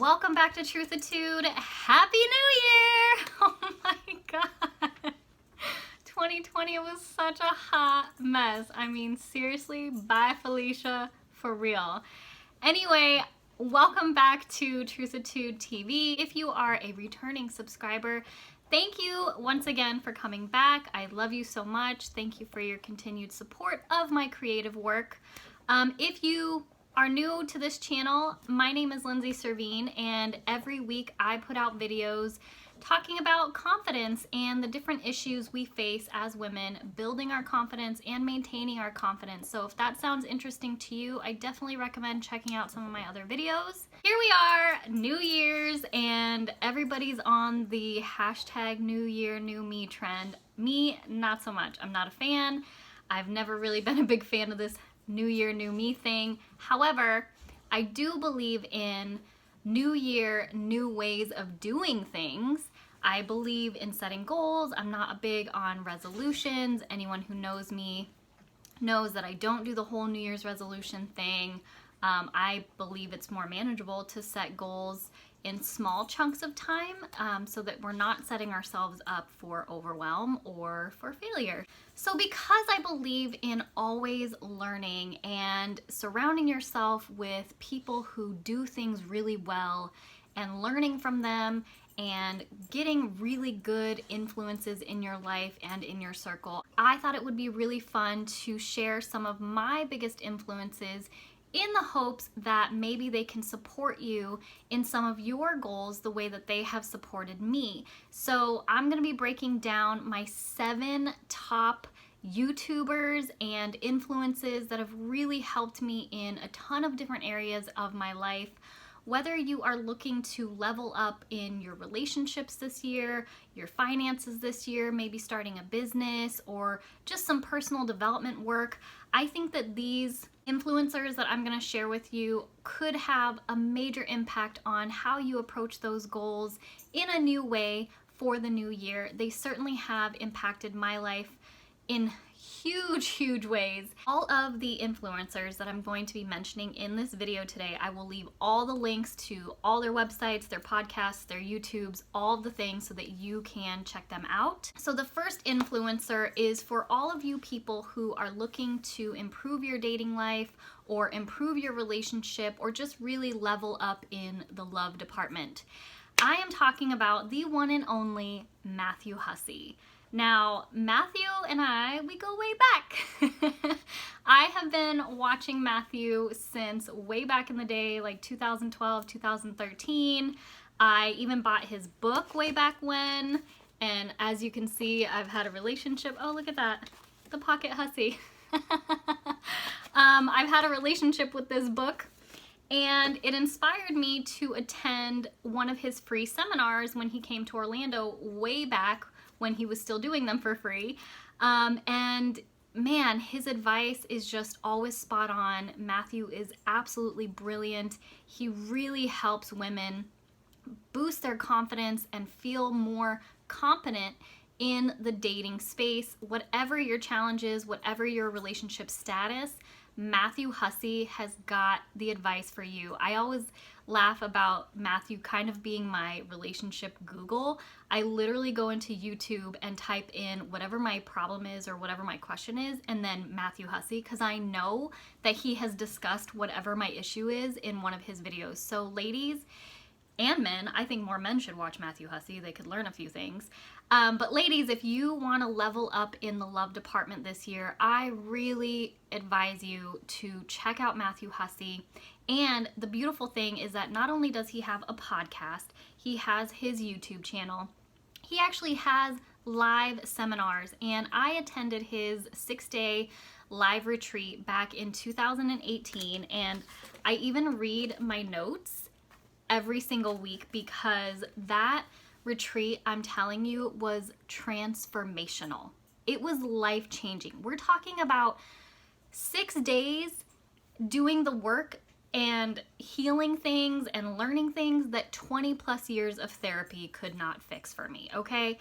Welcome back to Truthatude. Happy New Year! Oh my God. 2020 was such a hot mess. I mean, seriously, bye Felicia, for real. Anyway, welcome back to Truthatude TV. If you are a returning subscriber, thank you once again for coming back. I love you so much. Thank you for your continued support of my creative work. If you are new to this channel, my name is Lindsey Servin, and every week I put out videos talking about confidence and the different issues we face as women, building our confidence and maintaining our confidence. So if that sounds interesting to you, I definitely recommend checking out some of my other videos. Here we are, New Year's, and everybody's on the hashtag New Year, New Me trend. Me, not so much. I'm not a fan. I've never really been a big fan of this New Year, New Me thing. However, I do believe in New Year, new ways of doing things. I believe in setting goals. I'm not big on resolutions. Anyone who knows me knows that I don't do the whole New Year's resolution thing. I believe it's more manageable to set goals in small chunks of time so that we're not setting ourselves up for overwhelm or for failure. So because I believe in always learning and surrounding yourself with people who do things really well and learning from them and getting really good influences in your life and in your circle, I thought it would be really fun to share some of my biggest influences in the hopes that maybe they can support you in some of your goals the way that they have supported me. So I'm gonna be breaking down my 7 top YouTubers and influences that have really helped me in a ton of different areas of my life. Whether you are looking to level up in your relationships this year, your finances this year, maybe starting a business, or just some personal development work, I think that these influencers that I'm going to share with you could have a major impact on how you approach those goals in a new way for the new year. They certainly have impacted my life in huge ways. All of the influencers that I'm going to be mentioning in this video today, I will leave all the links to all their websites, their podcasts, their YouTubes, all of the things so that you can check them out. So the first influencer is for all of you people who are looking to improve your dating life or improve your relationship or just really level up in the love department. I am talking about the one and only Matthew Hussey. Now, Matthew and I, we go way back. I have been watching Matthew since way back in the day, like 2012, 2013. I even bought his book way back when. And as you can see, I've had a relationship. Oh, look at that. The Pocket Hussey. I've had a relationship with this book, and it inspired me to attend one of his free seminars when he came to Orlando way back when he was still doing them for free. And man, his advice is just always spot on. Matthew is absolutely brilliant. He really helps women boost their confidence and feel more competent in the dating space. Whatever your challenges, whatever your relationship status, Matthew Hussey has got the advice for you. I always laugh about Matthew kind of being my relationship Google. I literally go into YouTube and type in whatever my problem is or whatever my question is, and then Matthew Hussey, because I know that he has discussed whatever my issue is in one of his videos. So ladies and men, I think more men should watch Matthew Hussey. They could learn a few things. But ladies, if you want to level up in the love department this year, I really advise you to check out Matthew Hussey. And the beautiful thing is that not only does he have a podcast, he has his YouTube channel. He actually has live seminars, and I attended his 6-day live retreat back in 2018, and I even read my notes every single week because that retreat, I'm telling you, was transformational. It was life-changing. We're talking about 6 days doing the work and healing things and learning things that 20 plus years of therapy could not fix for me, okay?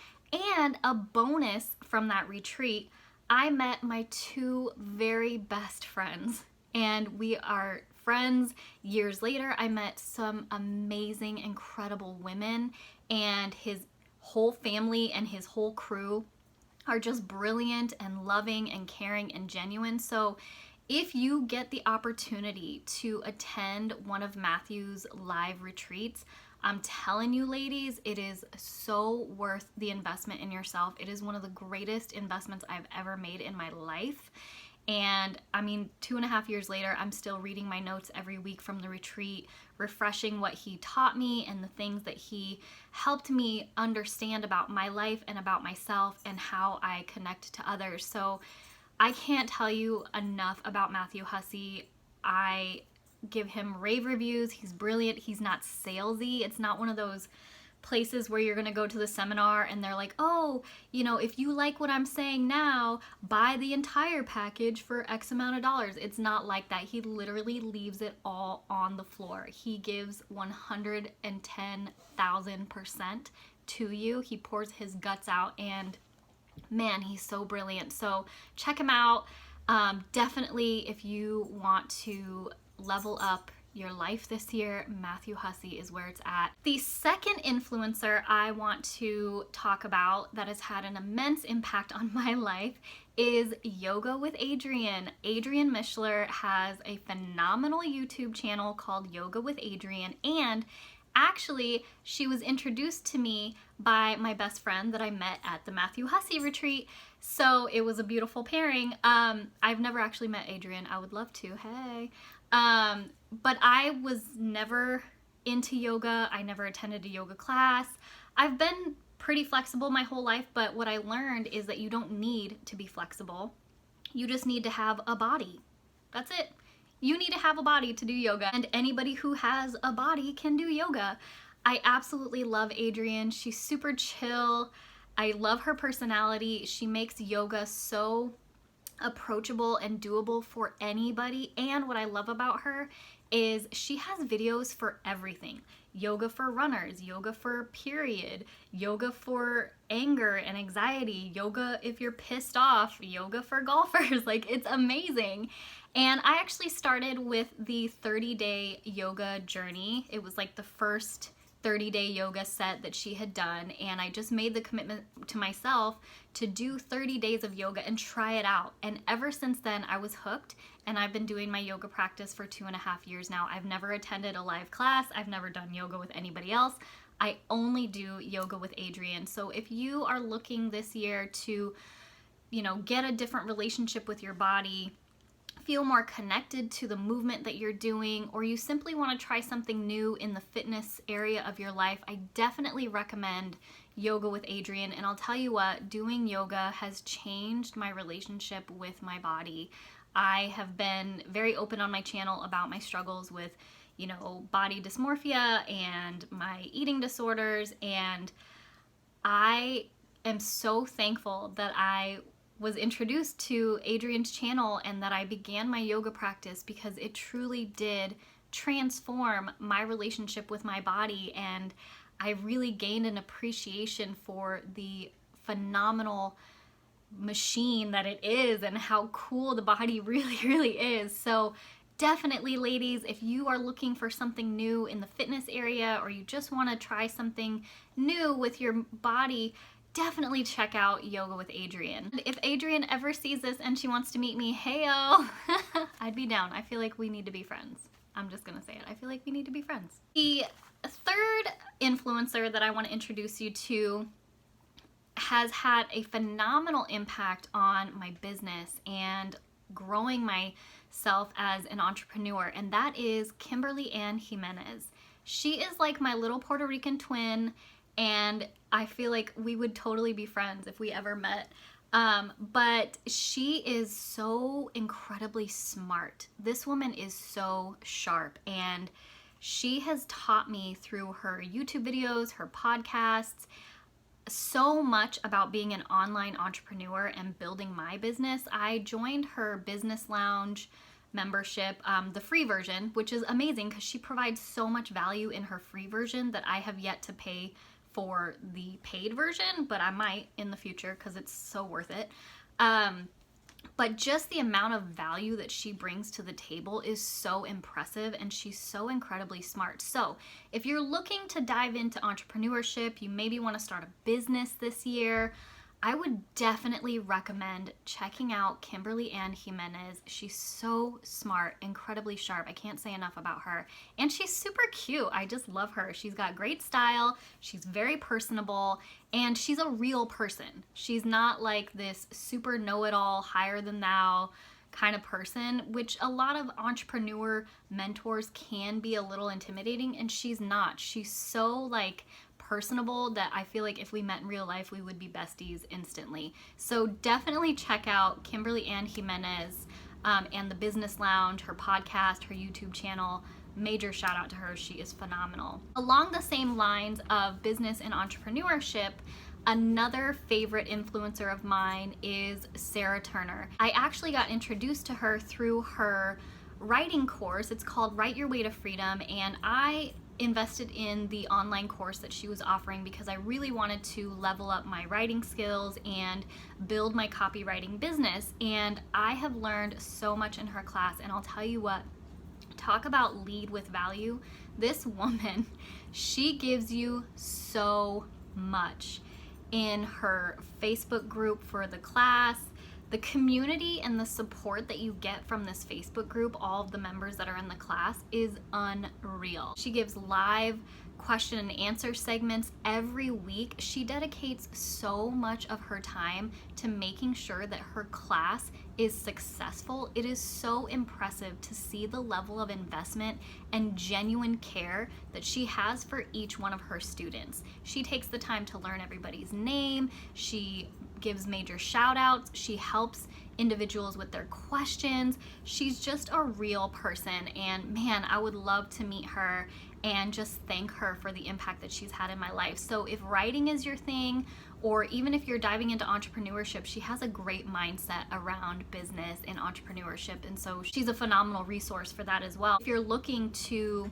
And a bonus from that retreat, I met my 2 very best friends, and we are friends. Years later, I met some amazing, incredible women, and his whole family and his whole crew are just brilliant and loving and caring and genuine. So if you get the opportunity to attend one of Matthew's live retreats, I'm telling you, ladies, it is so worth the investment in yourself. It is one of the greatest investments I've ever made in my life. And I mean, 2.5 years later, I'm still reading my notes every week from the retreat, refreshing what he taught me and the things that he helped me understand about my life and about myself and how I connect to others. So I can't tell you enough about Matthew Hussey. I give him rave reviews. He's brilliant. He's not salesy. It's not one of those places where you're going to go to the seminar and they're like, oh, you know, if you like what I'm saying now, buy the entire package for X amount of dollars. It's not like that. He literally leaves it all on the floor. He gives 110,000% to you. He pours his guts out, and man, he's so brilliant. So check him out. Definitely, if you want to level up your life this year, Matthew Hussey is where it's at. The second influencer I want to talk about that has had an immense impact on my life is Yoga with Adrienne. Adrienne Mishler has a phenomenal YouTube channel called Yoga with Adrienne, and actually she was introduced to me by my best friend that I met at the Matthew Hussey retreat. So it was a beautiful pairing. I've never actually met Adrienne. I would love to. Hey. But I was never into yoga. I never attended a yoga class. I've been pretty flexible my whole life, but what I learned is that you don't need to be flexible. You just need to have a body. That's it. You need to have a body to do yoga, and anybody who has a body can do yoga. I absolutely love Adrienne. She's super chill. I love her personality. She makes yoga so approachable and doable for anybody. And what I love about her is she has videos for everything. Yoga for runners, yoga for period, yoga for anger and anxiety, yoga if you're pissed off, yoga for golfers. Like, it's amazing. And I actually started with the 30-day yoga journey. It was like the first 30-day yoga set that she had done, and I just made the commitment to myself to do 30 days of yoga and try it out. And ever since then, I was hooked, and I've been doing my yoga practice for 2.5 years now. I've never attended a live class. I've never done yoga with anybody else. I only do yoga with Adrienne. So if you are looking this year to, you know, get a different relationship with your body, feel more connected to the movement that you're doing, or you simply want to try something new in the fitness area of your life, I definitely recommend Yoga with Adrienne. And I'll tell you what, doing yoga has changed my relationship with my body. I have been very open on my channel about my struggles with, you know, body dysmorphia and my eating disorders, and I am so thankful that I was introduced to Adrienne's channel and that I began my yoga practice, because it truly did transform my relationship with my body, and I really gained an appreciation for the phenomenal machine that it is and how cool the body really is. So definitely, ladies, if you are looking for something new in the fitness area, or you just want to try something new with your body, definitely check out Yoga with Adrienne. If Adrienne ever sees this and she wants to meet me, heyo, I'd be down. I feel like we need to be friends. I'm just gonna say it. I feel like we need to be friends. The third influencer that I want to introduce you to has had a phenomenal impact on my business and growing myself as an entrepreneur, and that is Kimberly Ann Jimenez. She is like my little Puerto Rican twin, and I feel like we would totally be friends if we ever met. But she is so incredibly smart. This woman is so sharp, and she has taught me through her YouTube videos, her podcasts, so much about being an online entrepreneur and building my business. I joined her Business Lounge membership, the free version, which is amazing because she provides so much value in her free version that I have yet to pay for the paid version, but I might in the future because it's so worth it. But just the amount of value that she brings to the table is so impressive, and she's so incredibly smart. So if you're looking to dive into entrepreneurship, you maybe want to start a business this year, I would definitely recommend checking out Kimberly Ann Jimenez. She's so smart, incredibly sharp. I can't say enough about her. And she's super cute. I just love her. She's got great style. She's very personable, and she's a real person. She's not like this super know-it-all, higher than thou kind of person, which a lot of entrepreneur mentors can be a little intimidating, and she's not. She's so like personable that I feel like if we met in real life, we would be besties instantly. So definitely check out Kimberly Ann Jimenez and the Business Lounge, her podcast, her YouTube channel. Major shout out to her. She is phenomenal. Along the same lines of business and entrepreneurship, another favorite influencer of mine is Sarah Turner. I actually got introduced to her through her writing course. It's called Write Your Way to Freedom, and I invested in the online course that she was offering because I really wanted to level up my writing skills and build my copywriting business. And I have learned so much in her class, and I'll tell you what, talk about lead with value. This woman, she gives you so much in her Facebook group for the class. The community and the support that you get from this Facebook group, all of the members that are in the class, is unreal. She gives live question and answer segments every week. She dedicates so much of her time to making sure that her class is successful. It is so impressive to see the level of investment and genuine care that she has for each one of her students. She takes the time to learn everybody's name. She gives major shout outs. She helps individuals with their questions. She's just a real person, and man, I would love to meet her and just thank her for the impact that she's had in my life. So if writing is your thing, or even if you're diving into entrepreneurship, she has a great mindset around business and entrepreneurship, and so she's a phenomenal resource for that as well. If you're looking to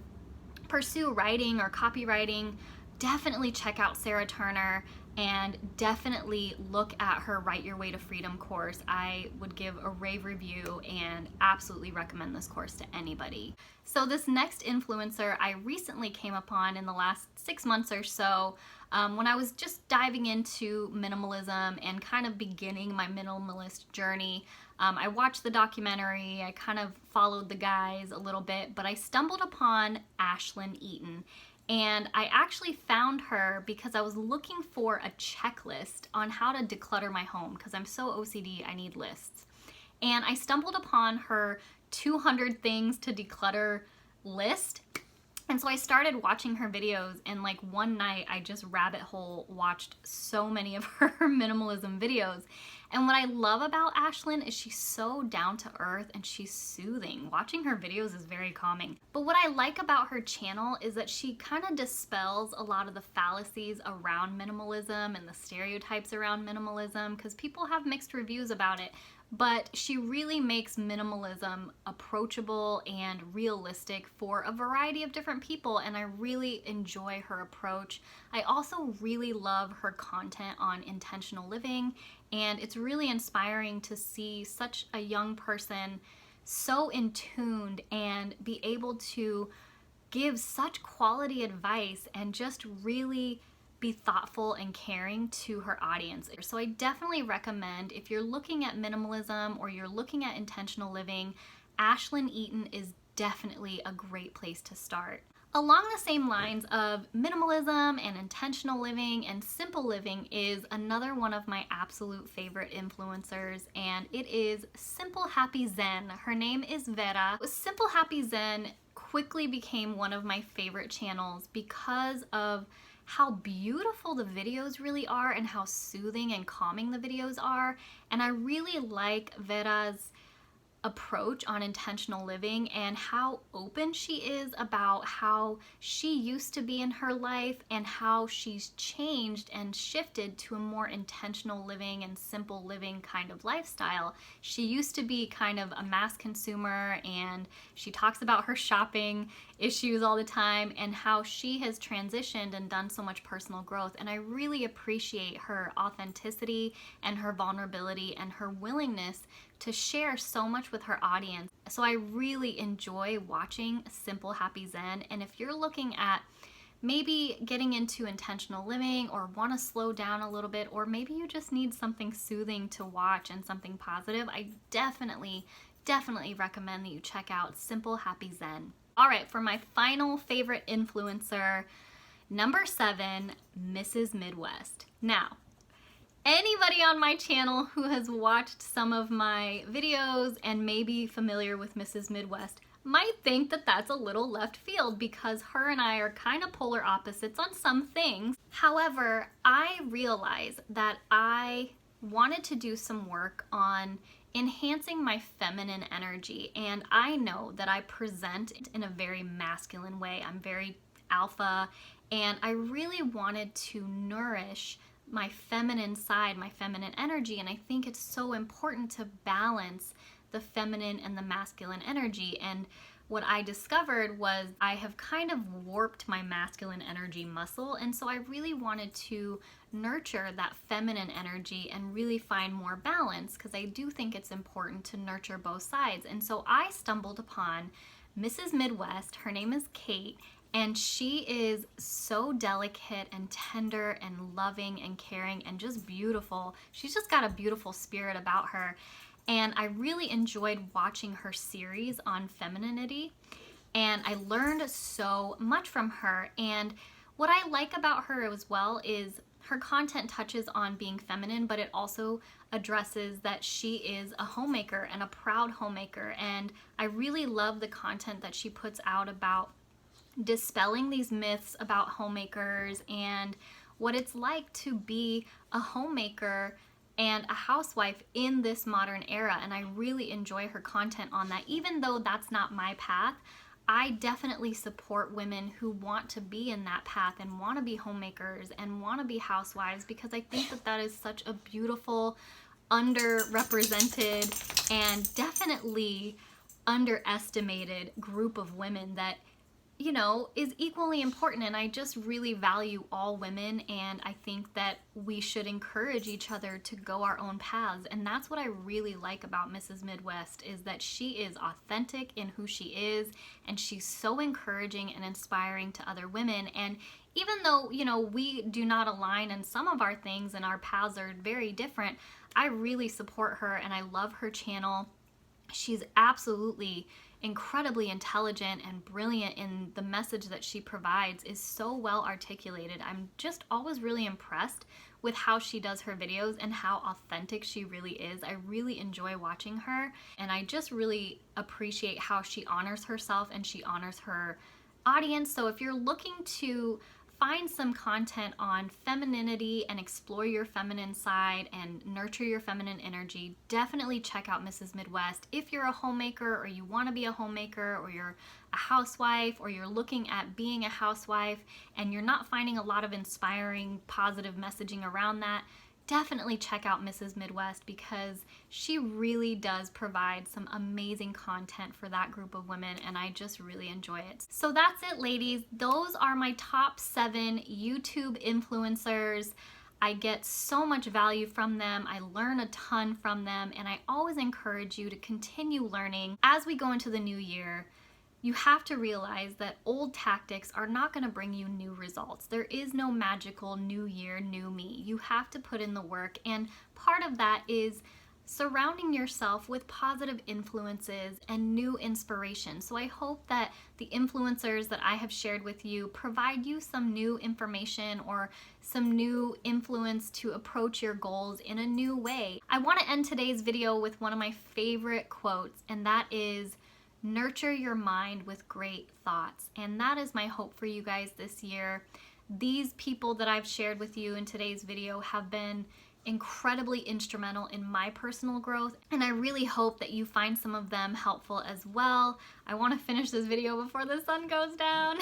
pursue writing or copywriting, definitely check out Sarah Turner, and definitely look at her Write Your Way to Freedom course. I would give a rave review and absolutely recommend this course to anybody. So this next influencer I recently came upon in the last 6 months or so, when I was just diving into minimalism and kind of beginning my minimalist journey. I watched the documentary, I kind of followed the guys a little bit, but I stumbled upon Ashlyn Eaton. And I actually found her because I was looking for a checklist on how to declutter my home, because I'm so OCD, I need lists. And I stumbled upon her 200 things to declutter list. And so I started watching her videos, and like one night I just rabbit hole watched so many of her minimalism videos. And what I love about Ashlyn is she's so down to earth and she's soothing. Watching her videos is very calming. But what I like about her channel is that she kind of dispels a lot of the fallacies around minimalism and the stereotypes around minimalism, because people have mixed reviews about it. But she really makes minimalism approachable and realistic for a variety of different people, and I really enjoy her approach. I also really love her content on intentional living, and it's really inspiring to see such a young person so in tuned and be able to give such quality advice and just really be thoughtful and caring to her audience. So I definitely recommend, if you're looking at minimalism or you're looking at intentional living, Ashlyn Eaton is definitely a great place to start. Along the same lines of minimalism and intentional living and simple living is another one of my absolute favorite influencers, and it is Simple Happy Zen. Her name is Vera. Simple Happy Zen quickly became one of my favorite channels because of how beautiful the videos really are and how soothing and calming the videos are. And I really like Vera's approach on intentional living and how open she is about how she used to be in her life and how she's changed and shifted to a more intentional living and simple living kind of lifestyle. She used to be kind of a mass consumer, and she talks about her shopping issues all the time, and how she has transitioned and done so much personal growth. And I really appreciate her authenticity and her vulnerability and her willingness to share so much with her audience. So I really enjoy watching Simple Happy Zen. And if you're looking at maybe getting into intentional living or want to slow down a little bit, or maybe you just need something soothing to watch and something positive, I definitely recommend that you check out Simple Happy Zen. All right, for my final favorite influencer, number 7, Mrs. Midwest. Now, anybody on my channel who has watched some of my videos and may be familiar with Mrs. Midwest might think that that's a little left field, because her and I are kind of polar opposites on some things. However, I realized that I wanted to do some work on enhancing my feminine energy, and I know that I present in a very masculine way. I'm very alpha, and I really wanted to nourish my feminine side, my feminine energy, and I think it's so important to balance the feminine and the masculine energy. And what I discovered was I have kind of warped my masculine energy muscle, and so I really wanted to nurture that feminine energy and really find more balance, because I do think it's important to nurture both sides. And so I stumbled upon Mrs. Midwest. Her name is Kate, and she is so delicate and tender and loving and caring and just beautiful. She's just got a beautiful spirit about her. And I really enjoyed watching her series on femininity, and I learned so much from her. And what I like about her as well is her content touches on being feminine, but it also addresses that she is a homemaker and a proud homemaker. And I really love the content that she puts out about dispelling these myths about homemakers and what it's like to be a homemaker and a housewife in this modern era. And I really enjoy her content on that. Even though that's not my path, I definitely support women who want to be in that path and want to be homemakers and want to be housewives, because I think that that is such a beautiful, underrepresented, and definitely underestimated group of women that, you know, is equally important. And I just really value all women, and I think that we should encourage each other to go our own paths. And that's what I really like about Mrs. Midwest, is that she is authentic in who she is, and she's so encouraging and inspiring to other women. And even though, you know, we do not align in some of our things and our paths are very different, I really support her and I love her channel. She's absolutely incredibly intelligent and brilliant, in the message that she provides is so well articulated. I'm just always really impressed with how she does her videos and how authentic she really is. I really enjoy watching her, and I just really appreciate how she honors herself and she honors her audience. So if you're looking to find some content on femininity and explore your feminine side and nurture your feminine energy, definitely check out Mrs. Midwest. If you're a homemaker, or you want to be a homemaker, or you're a housewife, or you're looking at being a housewife and you're not finding a lot of inspiring, positive messaging around that, definitely check out Mrs. Midwest, because she really does provide some amazing content for that group of women, and I just really enjoy it. So that's it, ladies. Those are my top 7 YouTube influencers. I get so much value from them. I learn a ton from them, and I always encourage you to continue learning as we go into the new year. You have to realize that old tactics are not going to bring you new results. There is no magical new year, new me. You have to put in the work, and part of that is surrounding yourself with positive influences and new inspiration. So I hope that the influencers that I have shared with you provide you some new information or some new influence to approach your goals in a new way. I want to end today's video with one of my favorite quotes, and that is, "Nurture your mind with great thoughts." And that is my hope for you guys this year. These people that I've shared with you in today's video have been incredibly instrumental in my personal growth, and I really hope that you find some of them helpful as well. I want to finish this video before the sun goes down.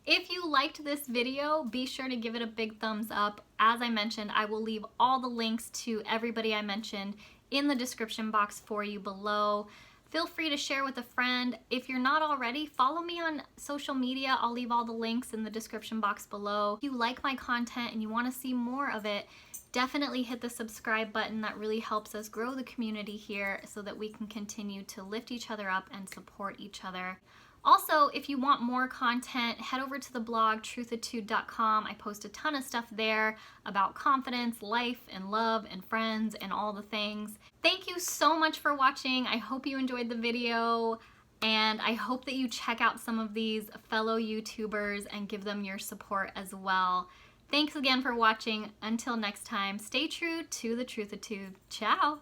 If you liked this video, be sure to give it a big thumbs up. As I mentioned, I will leave all the links to everybody I mentioned in the description box for you below. Feel free to share with a friend. If you're not already, follow me on social media. I'll leave all the links in the description box below. If you like my content and you want to see more of it, definitely hit the subscribe button. That really helps us grow the community here so that we can continue to lift each other up and support each other. Also, if you want more content, head over to the blog truthatude.com. I post a ton of stuff there about confidence, life, and love, and friends, and all the things. Thank you so much for watching. I hope you enjoyed the video, and I hope that you check out some of these fellow YouTubers and give them your support as well. Thanks again for watching. Until next time, stay true to the Truthatude. Ciao!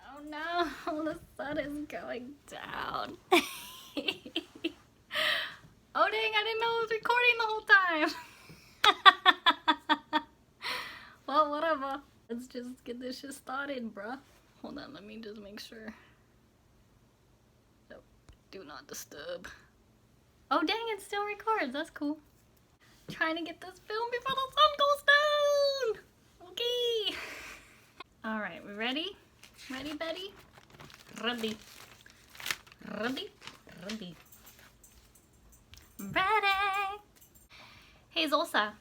Oh no, the sun is going down. Oh dang, I didn't know I was recording the whole time. Well, whatever. Let's just get this shit started, bruh. Hold on, let me just make sure. Nope, do not disturb. Oh dang, it still records. That's cool. Trying to get this film before the sun goes down. Okay. Alright, we ready? Ready, Betty? Ready. Ready? Ready. Ready. Hey, Zolsa.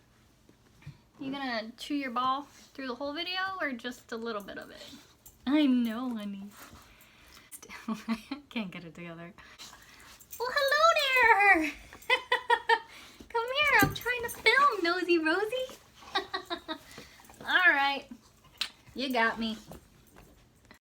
You gonna chew your ball through the whole video or just a little bit of it? I know, honey. Still, I can't get it together. Well, hello there. Come here, I'm trying to film, Nosy Rosie. All right, you got me.